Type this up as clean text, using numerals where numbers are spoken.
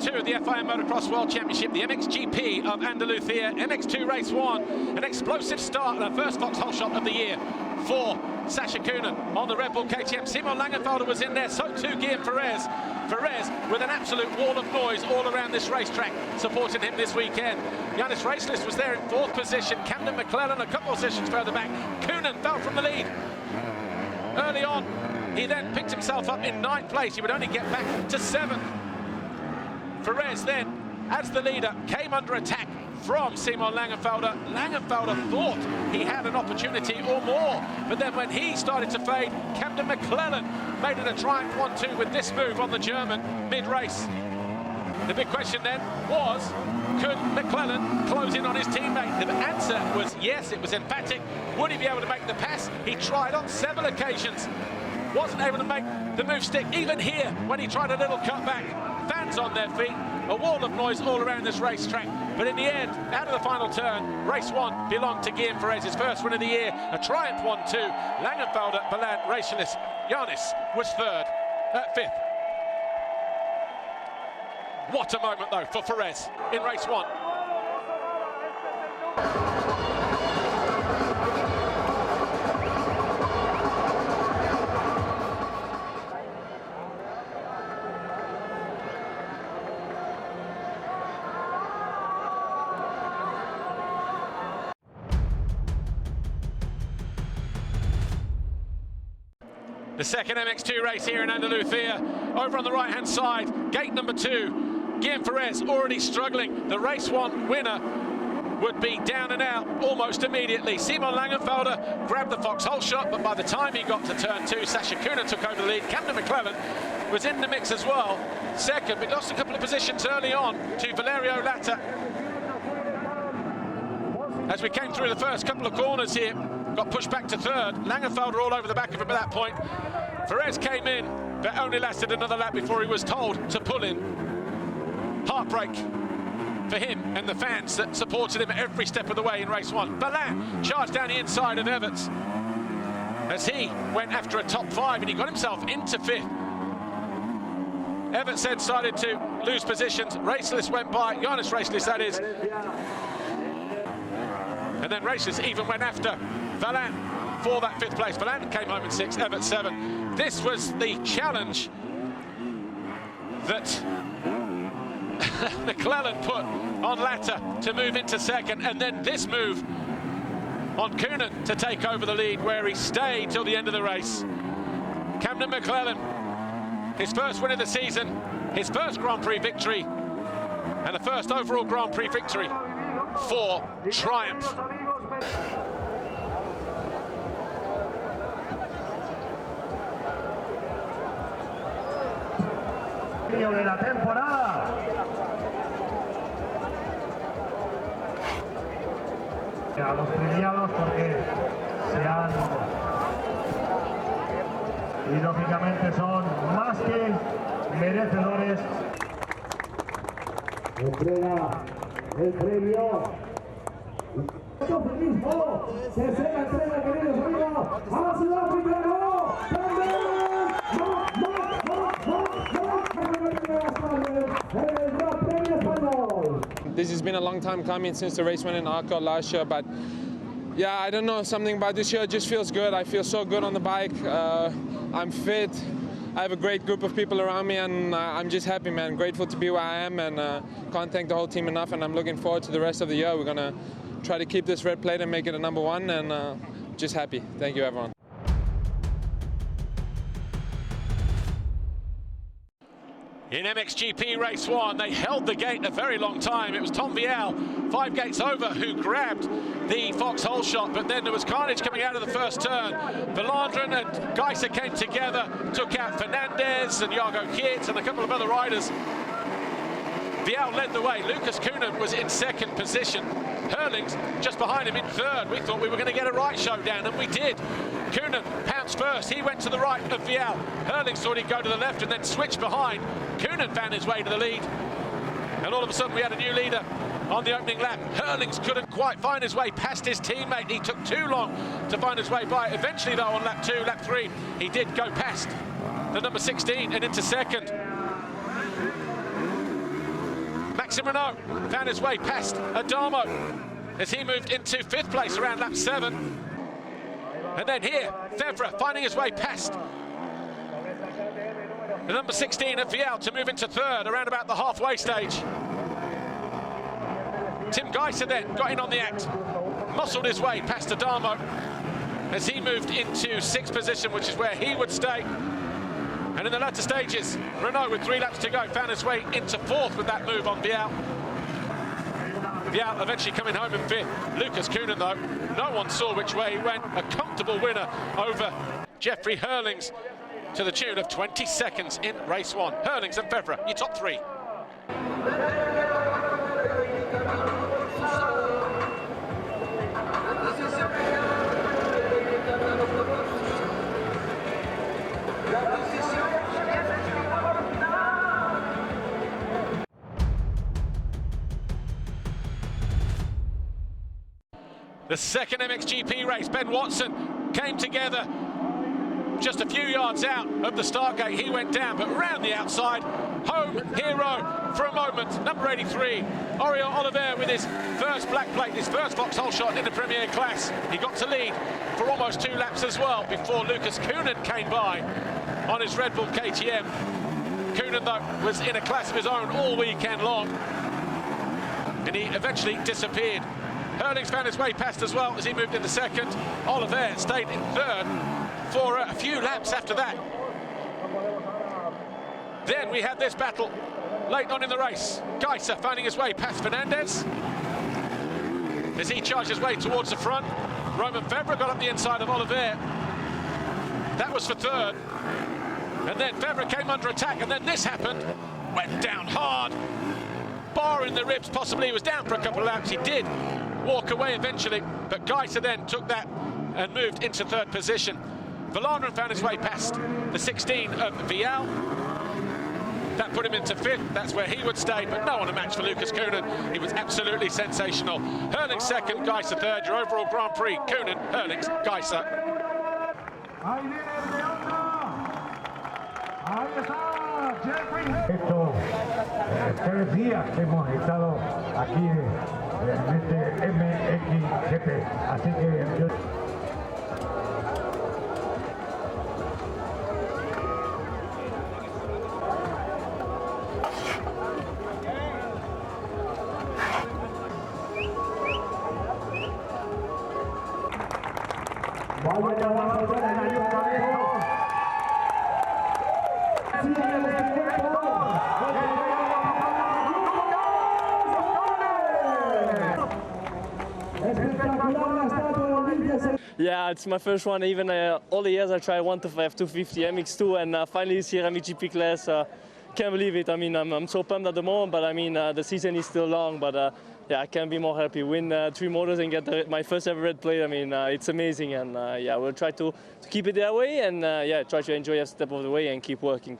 round 2 of the FIM Motocross World Championship, the MXGP of Andalucia, MX2 race 1, an explosive start and a first Vauxhall shot of the year for Sasha Coonan on the Red Bull KTM. Simon Langenfelder was in there, so too Guillaume Ferrez. Ferrez with an absolute wall of noise all around this racetrack, supporting him this weekend. Yannis Raceless was there in 4th position, Camden McClellan a couple of positions further back. Coonan fell from the lead early on. He then picked himself up in 9th place. He would only get back to 7th. Ferrez then, as the leader, came under attack from Simon Langenfelder. Langenfelder thought he had an opportunity or more, but then when he started to fade, Camden McClellan made it a triumph 1-2 with this move on the German mid-race. The big question then was, could McClellan close in on his teammate? The answer was yes, it was emphatic. Would he be able to make the pass? He tried on several occasions. Wasn't able to make the move stick, even here, when he tried a little cutback. Fans on their feet, a wall of noise all around this racetrack. But in the end, out of the final turn, race 1 belonged to Guillaume Ferrez, his first win of the year, a triumph 1-2. Langenfelder, Ballant, Raceless, Yannis was 5th. What a moment, though, for Ferrez in race 1. The second MX2 race here in Andalucia. Over on the right-hand side, gate number 2. Guillaume Ferrez already struggling. The race 1 winner would be down and out almost immediately. Simon Langenfelder grabbed the Vauxhall shot, but by the time he got to turn 2, Sasha Coonan took over the lead. Camden McClellan was in the mix as well. Second, but lost a couple of positions early on to Valerio Latta. As we came through the first couple of corners here, got pushed back to 3rd. Langenfelder all over the back of him at that point. Ferrez came in, but only lasted another lap before he was told to pull in. Heartbreak for him and the fans that supported him every step of the way in race 1. Ballant charged down the inside of Everts as he went after a top 5, and he got himself into 5th. Everts then decided to lose positions. Raceless went by, Yannis Raceless that is. And then Raceless even went after Ballant for that 5th place. Ballant came home in 6th, Everts 7th. This was the challenge that McClellan put on Latta to move into 2nd, and then this move on Coonan to take over the lead, where he stayed till the end of the race. Camden McClellan, his first win of the season, his first Grand Prix victory, and the first overall Grand Prix victory for Triumph. De la temporada. A los premiados porque se han y lógicamente son más que merecedores. Entrega el premio. Que se la entrega, queridos amigos, a Sudáfrica. This has been a long time coming since the race went in Arco last year, but yeah, I don't know, something about this year just feels good. I feel so good on the bike. I'm fit. I have a great group of people around me, and I'm just happy, man. Grateful to be where I am, and can't thank the whole team enough, and I'm looking forward to the rest of the year. We're gonna try to keep this red plate and make it a #1, and just happy. Thank you, everyone. In MXGP race 1, they held the gate a very long time. It was Tom Vial, 5 gates over, who grabbed the Vauxhall shot, but then there was carnage coming out of the first turn. Valandren and Geiser came together, took out Fernandez and Jago Kietz and a couple of other riders. Vial led the way. Lucas Coonan was in 2nd position. Hurlings just behind him in 3rd. We thought we were going to get a right showdown, and we did. Coonan pounced first. He went to the right of Vial. Hurlings thought he'd go to the left and then switch behind. Coonan found his way to the lead. And all of a sudden we had a new leader on the opening lap. Hurlings couldn't quite find his way past his teammate. He took too long to find his way by. Eventually, though, on lap 2, lap 3, he did go past the number 16 and into 2nd. Maxime Renault found his way past Adamo as he moved into 5th place around lap 7. And then here, Fevre finding his way past the number 16 of Vial to move into 3rd around about the halfway stage. Tim Geiser then got in on the act, muscled his way past Adamo as he moved into 6th position, which is where he would stay. And in the latter stages, Renault, with 3 laps to go, found his way into 4th with that move on Vial. Vial eventually coming home in 5th. Lucas Koenen, though, no one saw which way he went. A comfortable winner over Jeffrey Hurlings to the tune of 20 seconds in race 1. Hurlings and Fevre, your top 3. The second MXGP race, Ben Watson came together just a few yards out of the start gate. He went down, but round the outside, home hero for a moment, number 83, Oriol Oliver, with his first black plate, his first Vauxhall shot in the Premier class. He got to lead for almost 2 laps as well before Lucas Koenen came by on his Red Bull KTM. Koenen, though, was in a class of his own all weekend long, and he eventually disappeared. Hurlings found his way past as well as he moved into 2nd. Oliver stayed in 3rd for a few laps after that. Then we had this battle late on in the race. Geiser finding his way past Fernandez as he charged his way towards the front. Romain Fevre got up the inside of Oliver. That was for 3rd. And then Fevre came under attack, and then this happened. Went down hard. Bar in the ribs, possibly. He was down for a couple of laps. He did walk away eventually, but Geiser then took that and moved into 3rd position. Vlaanderen found his way past the 16 of Vial. That put him into 5th. That's where he would stay, but no one a match for Lucas Koenen. He was absolutely sensational. Hurlings 2nd, Geiser 3rd. Your overall Grand Prix, Koenen, Hurlings, Geiser. Estos 3 días que hemos estado aquí en este MXGP, así que yo... Yeah, it's my first one. Even all the years I try one to have 250 MX2, and finally this year MXGP class. Can't believe it. I mean, I'm so pumped at the moment, but I mean, the season is still long. But yeah, I can't be more happy. Win 3 motors and get my first ever red plate. I mean, it's amazing, and yeah, we'll try to keep it that way, and yeah, try to enjoy every step of the way and keep working.